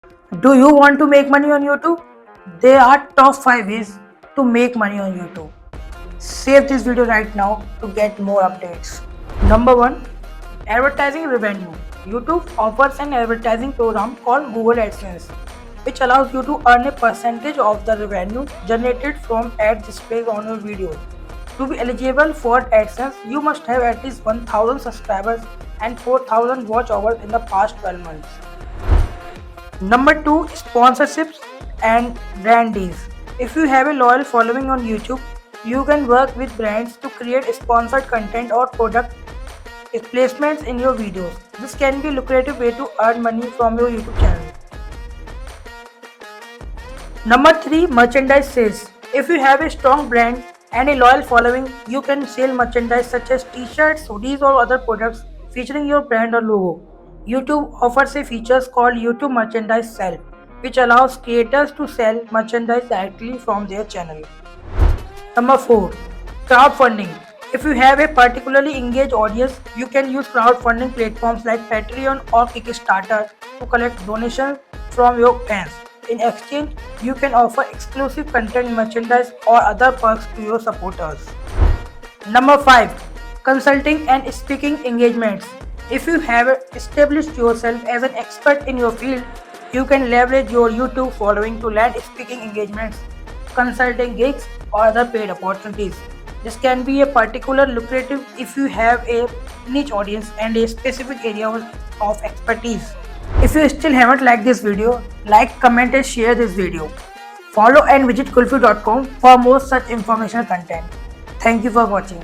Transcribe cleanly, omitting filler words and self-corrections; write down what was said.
Do you want to make money on YouTube? There are top 5 ways to make money on YouTube. Save this video right now to get more updates. Number 1. Advertising revenue. YouTube offers an advertising program called Google AdSense, which allows you to earn a percentage of the revenue generated from ad displays on your videos. To be eligible for AdSense, you must have at least 1000 subscribers and 4000 watch hours in the past 12 months. Number 2. Sponsorships and Brandies. If you have a loyal following on YouTube, you can work with brands to create sponsored content or product placements in your videos. This can be a lucrative way to earn money from your YouTube channel. Number 3. Merchandise sales. If you have a strong brand and a loyal following, you can sell merchandise such as t-shirts, hoodies or other products featuring your brand or logo. YouTube offers a feature called YouTube Merchandise Sell, which allows creators to sell merchandise directly from their channel. Number 4. Crowdfunding. If you have a particularly engaged audience, you can use crowdfunding platforms like Patreon or Kickstarter to collect donations from your fans. In exchange, you can offer exclusive content, merchandise, or other perks to your supporters. Number 5. Consulting and speaking engagements. If you have established yourself as an expert in your field, you can leverage your YouTube following to land speaking engagements, consulting gigs, or other paid opportunities. This can be a particularly lucrative if you have a niche audience and a specific area of expertise. If you still haven't liked this video, like, comment and share this video. Follow and visit kulfi.com for more such informational content. Thank you for watching.